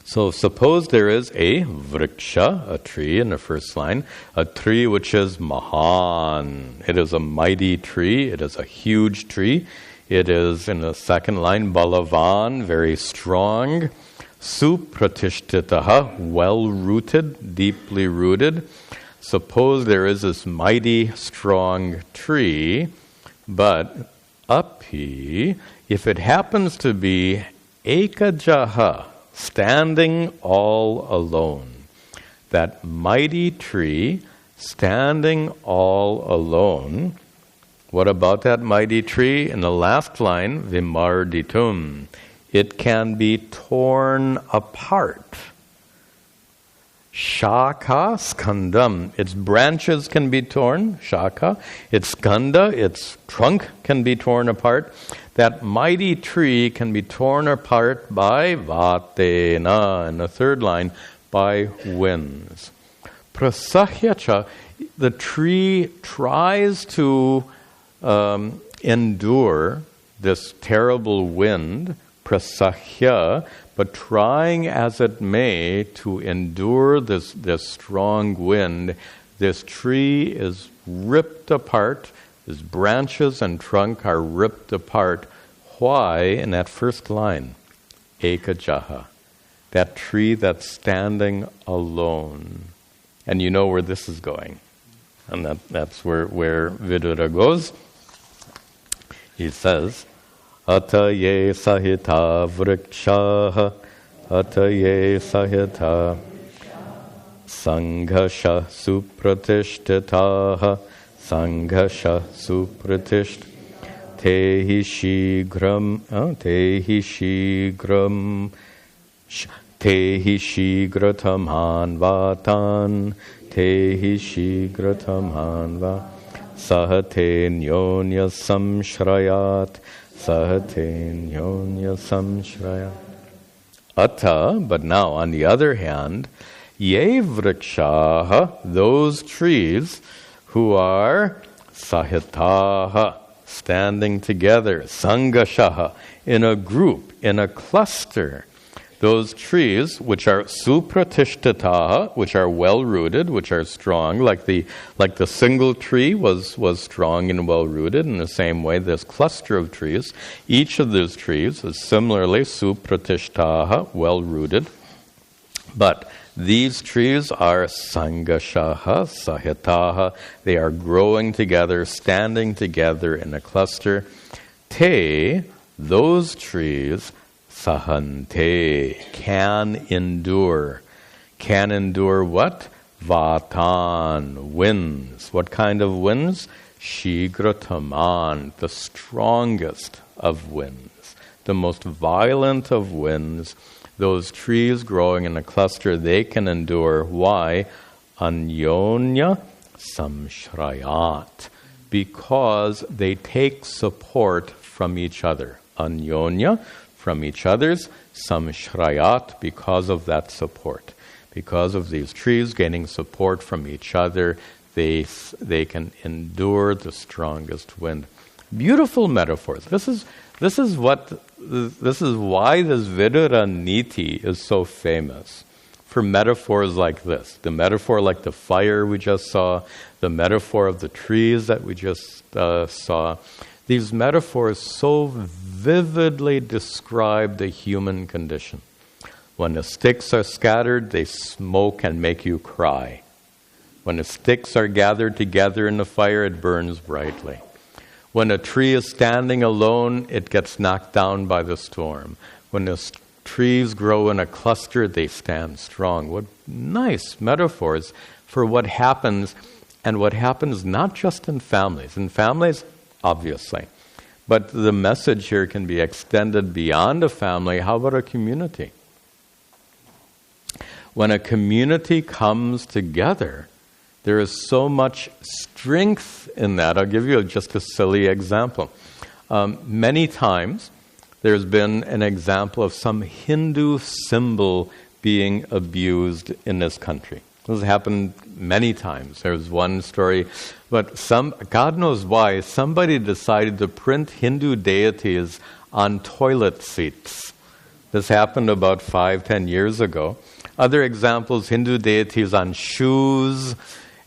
So suppose there is a vriksha, a tree in the first line, a tree which is mahan. It is a mighty tree. It is a huge tree. It is, in the second line, balavan, very strong. Supratishthitaha, well-rooted, deeply rooted. Suppose there is this mighty, strong tree, but api, if it happens to be ekajaha, standing all alone, that mighty tree standing all alone, what about that mighty tree? In the last line, vimarditum, it can be torn apart. Shaka, skandam, its branches can be torn, shaka. Its skanda, its trunk can be torn apart. That mighty tree can be torn apart by vatena, in the third line, by winds. Prasahyacha, the tree tries to endure this terrible wind, prasahya, but trying as it may to endure this strong wind, this tree is ripped apart, its branches and trunk are ripped apart. Why? In that first line, ekajaha, that tree that's standing alone. And you know where this is going. And that's where Vidura goes. He says, Ataye sahita vrikshaha, ataye sahita sanghasha supratishtitaha, sanghasha supratisht tehi shigratamhan vatan, tehi shigratamhan va sahate nyonya samshrayat, sahate nyonya samshrayat. Ata, but now on the other hand, ye vrikshaha, those trees who are sahitaha, standing together, sangashaha, in a group, in a cluster. Those trees which are supratishthitaha, which are well-rooted, which are strong, like the single tree was strong and well-rooted, in the same way this cluster of trees, each of those trees is similarly supratishthitaha, well-rooted. But these trees are sangashaha, sahitaha, they are growing together, standing together in a cluster. Te, those trees, sahante, can endure. Can endure what? Vatan, winds. What kind of winds? Shigrataman, the strongest of winds, the most violent of winds. Those trees growing in a cluster, they can endure. Why? Anyonya samshrayat, because they take support from each other. Anyonya, from each other's, samshrayat, because of that support. Because of these trees gaining support from each other, they can endure the strongest wind. Beautiful metaphors. This is why this Vidura Niti is so famous, for metaphors like this. The metaphor like the fire we just saw, the metaphor of the trees that we just saw. These metaphors so vividly describe the human condition. When the sticks are scattered, they smoke and make you cry. When the sticks are gathered together in the fire, it burns brightly. When a tree is standing alone, it gets knocked down by the storm. When the trees grow in a cluster, they stand strong. What nice metaphors for what happens, and what happens not just in families. In families, obviously. But the message here can be extended beyond a family. How about a community? When a community comes together, there is so much strength in that. I'll give you just a silly example. Many times, there's been an example of some Hindu symbol being abused in this country. This has happened many times. There's one story, but God knows why, somebody decided to print Hindu deities on toilet seats. This happened about 5-10 years ago. Other examples, Hindu deities on shoes,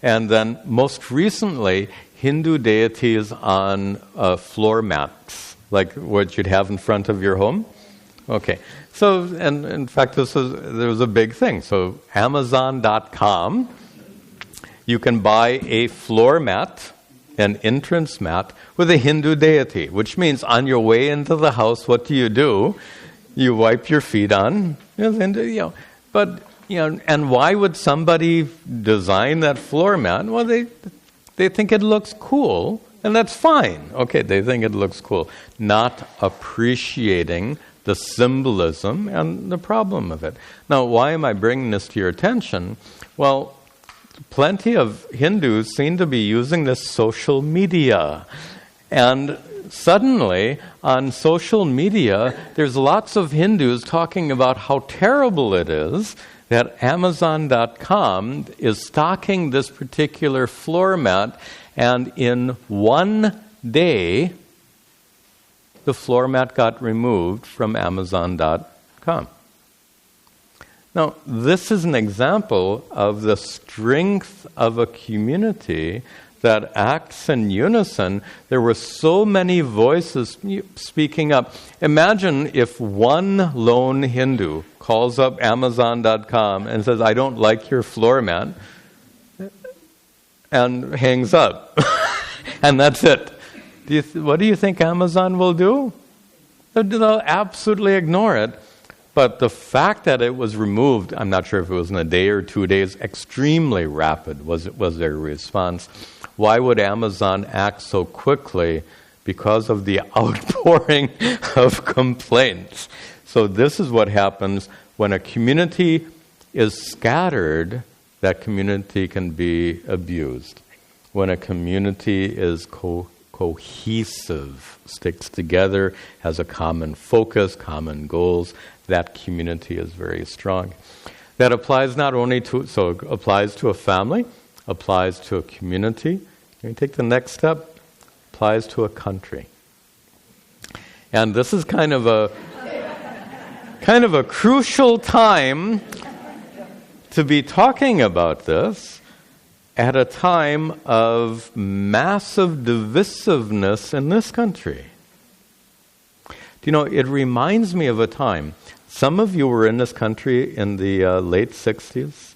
and then most recently, Hindu deities on floor mats, like what you'd have in front of your home. Okay, so, and in fact, there was a big thing. So Amazon.com, you can buy a floor mat, an entrance mat, with a Hindu deity, which means on your way into the house, what do? You wipe your feet on, but, and why would somebody design that floor mat? Well, they think it looks cool, and that's fine. Okay, they think it looks cool. Not appreciating the symbolism and the problem of it. Now, why am I bringing this to your attention? Well, plenty of Hindus seem to be using this social media. And suddenly, on social media, there's lots of Hindus talking about how terrible it is that Amazon.com is stocking this particular floor mat, and in one day, the floor mat got removed from Amazon.com. Now, this is an example of the strength of a community that acts in unison. There were so many voices speaking up. Imagine if one lone Hindu calls up Amazon.com and says, "I don't like your floor mat," and hangs up. And that's it. What do you think Amazon will do? They'll absolutely ignore it. But the fact that it was removed, I'm not sure if it was in a day or 2 days, extremely rapid was their response. Why would Amazon act so quickly? Because of the outpouring of complaints. So this is what happens when a community is scattered. That community can be abused. When a community is cohesive, sticks together, has a common focus, common goals, that community is very strong. That applies not only to, so it applies to a family, applies to a community. Can you take the next step? Applies to a country. And this is kind of a crucial time to be talking about this at a time of massive divisiveness in this country. It reminds me of a time. Some of you were in this country in the late 60s.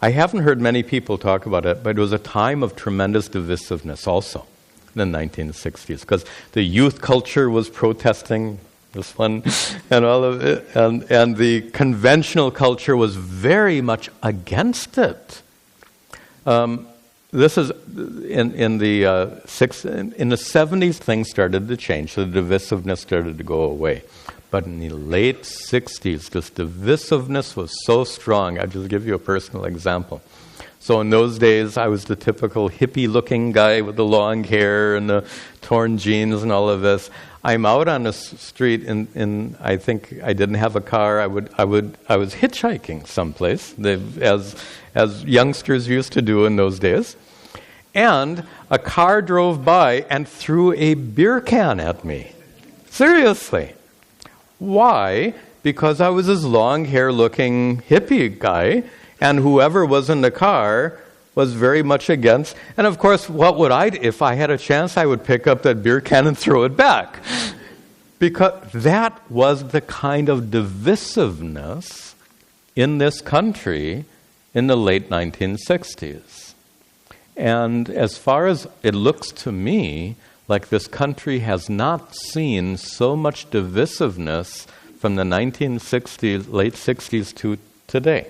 I haven't heard many people talk about it, but it was a time of tremendous divisiveness also in the 1960s, because the youth culture was protesting this one, and all of it, and the conventional culture was very much against it. This is in the 70s, things started to change. The divisiveness started to go away. But in the late 60s, this divisiveness was so strong. I'll just give you a personal example. So in those days, I was the typical hippie-looking guy with the long hair and the torn jeans and all of this. I'm out on the street in I think I didn't have a car. I was hitchhiking someplace, as youngsters used to do in those days. And a car drove by and threw a beer can at me. Seriously. Why? Because I was this long hair looking hippie guy, and whoever was in the car was very much against. And of course, what would if I had a chance, I would pick up that beer can and throw it back. Because that was the kind of divisiveness in this country in the late 1960s. And as far as it looks to me, like this country has not seen so much divisiveness from the 1960s, late 60s to today.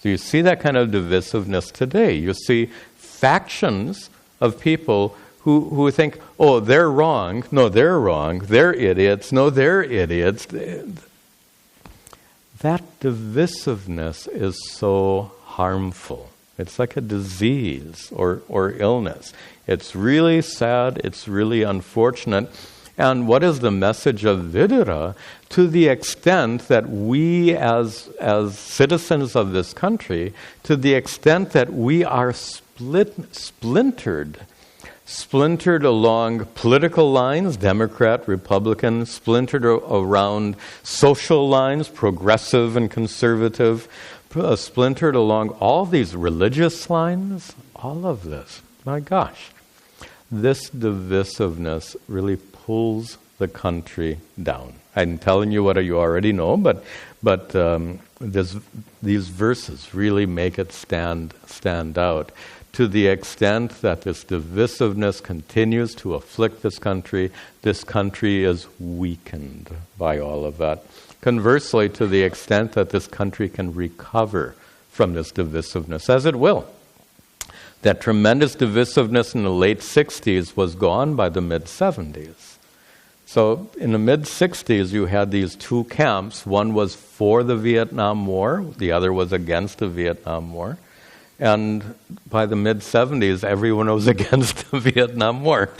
So you see that kind of divisiveness today. You see factions of people who think, oh, they're wrong. No, they're wrong. They're idiots. No, they're idiots. That divisiveness is so harmful. It's like a disease or illness. It's really sad. It's really unfortunate. And what is the message of Vidura? To the extent that we as citizens of this country, to the extent that we are splintered along political lines, Democrat, Republican, splintered around social lines, progressive and conservative, splintered along all these religious lines, all of this. My gosh, this divisiveness really pulls the country down. I'm telling you what you already know, but these verses really make it stand out. To the extent that this divisiveness continues to afflict this country is weakened by all of that. Conversely, to the extent that this country can recover from this divisiveness, as it will, that tremendous divisiveness in the late 60s was gone by the mid-70s. So in the mid-60s, you had these two camps. One was for the Vietnam War. The other was against the Vietnam War. And by the mid-70s, everyone was against the Vietnam War.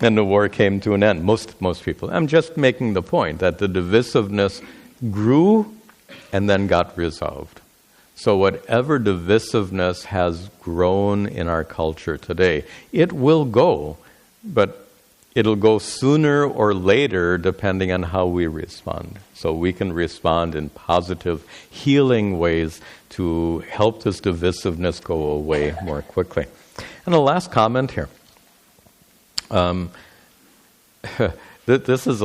And the war came to an end. Most people. I'm just making the point that the divisiveness grew and then got resolved. So whatever divisiveness has grown in our culture today, it will go, but it'll go sooner or later depending on how we respond. So we can respond in positive, healing ways to help this divisiveness go away more quickly. And the last comment here. This is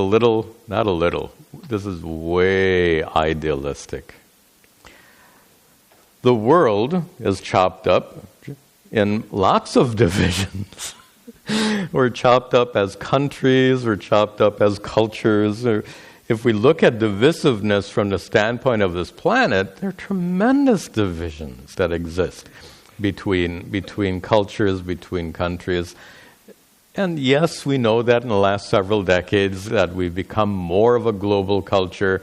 this is way idealistic. The world is chopped up in lots of divisions. We're chopped up as countries, we're chopped up as cultures. If we look at divisiveness from the standpoint of this planet, there are tremendous divisions that exist between cultures, between countries. And yes, we know that in the last several decades that we've become more of a global culture,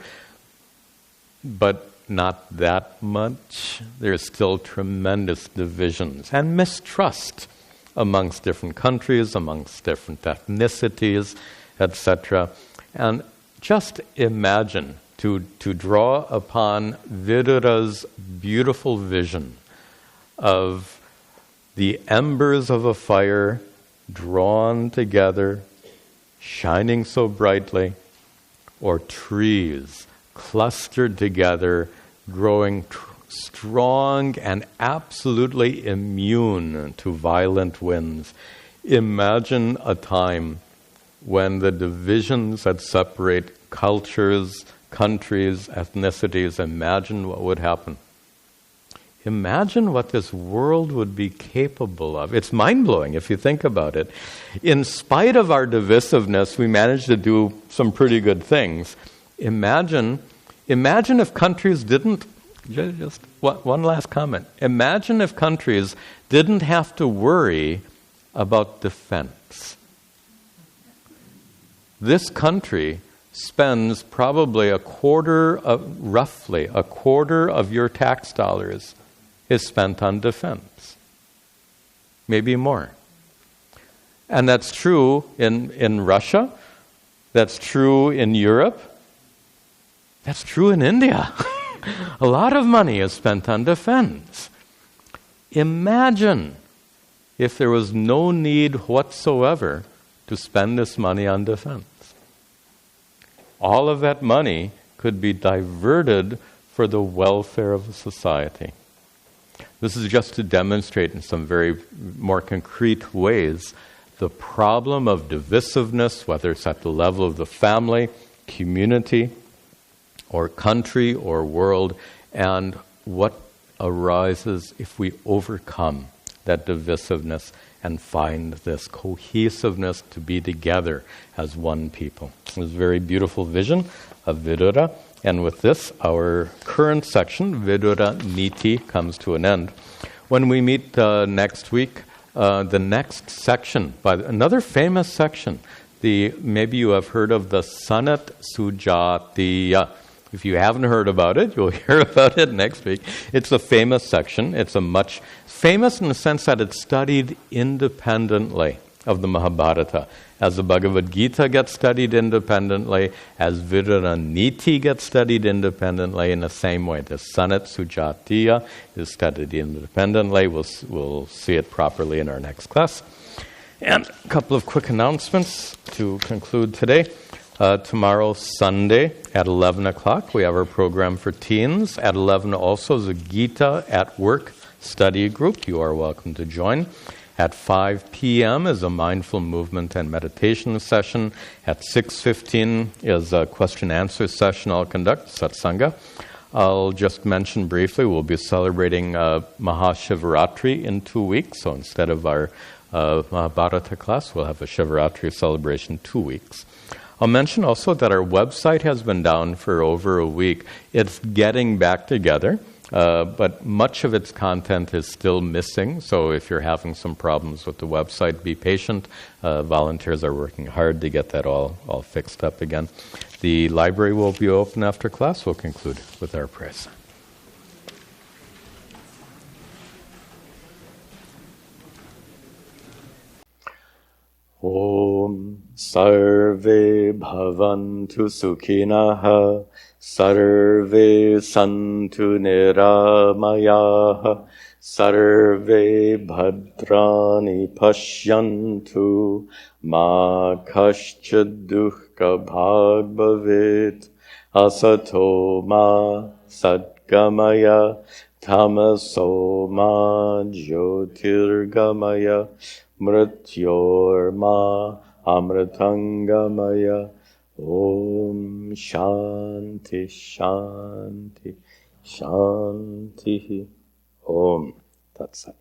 but not that much. There's still tremendous divisions and mistrust amongst different countries, amongst different ethnicities, etc. And just imagine to draw upon Vidura's beautiful vision of the embers of a fire drawn together, shining so brightly, or trees clustered together, growing strong and absolutely immune to violent winds. Imagine a time when the divisions that separate cultures, countries, ethnicities, imagine what would happen. Imagine what this world would be capable of. It's mind-blowing if you think about it. In spite of our divisiveness, we managed to do some pretty good things. Imagine if countries didn't, just one last comment. Imagine if countries didn't have to worry about defense. This country spends probably roughly a quarter of your tax dollars is spent on defense. Maybe more. And that's true in Russia. That's true in Europe. That's true in India. A lot of money is spent on defense. Imagine if there was no need whatsoever to spend this money on defense. All of that money could be diverted for the welfare of the society. This is just to demonstrate in some very more concrete ways the problem of divisiveness, whether it's at the level of the family, community, or country, or world, and what arises if we overcome that divisiveness and find this cohesiveness to be together as one people. It was a very beautiful vision of Vidura. And with this, our current section, Vidura Niti, comes to an end. When we meet next week, the next section, by another famous section, maybe you have heard of the Sonnet Sujatiya. If you haven't heard about it, you'll hear about it next week. It's a famous section. It's famous in the sense that it's studied independently of the Mahabharata. As the Bhagavad Gita gets studied independently, as Vidura Niti gets studied independently, in the same way, the Sonnet Sujatiya is studied independently. We'll see it properly in our next class. And a couple of quick announcements to conclude today. Tomorrow, Sunday, at 11 o'clock, we have our program for teens. At 11 also is a Gita at Work study group. You are welcome to join. At 5 p.m. is a mindful movement and meditation session. At 6:15 is a question-answer session I'll conduct, Satsanga. I'll just mention briefly, we'll be celebrating Mahashivratri in 2 weeks. So instead of our Mahabharata class, we'll have a Shivaratri celebration 2 weeks. I'll mention also that our website has been down for over a week. It's getting back together, but much of its content is still missing. So if you're having some problems with the website, be patient. Volunteers are working hard to get that all fixed up again. The library will be open after class. We'll conclude with our prayers. Om Sarve Bhavantu Sukhinah Sarve Santu Niramayaha Sarve Bhadrani Pashyantu Ma Kaschid Dukkha Bhag Bhavet Asato Ma Sadgamaya Tamaso Ma Jyotirgamaya Mrityorma Amritangamaya Om Shanti Shanti Shanti Om Tat Sat.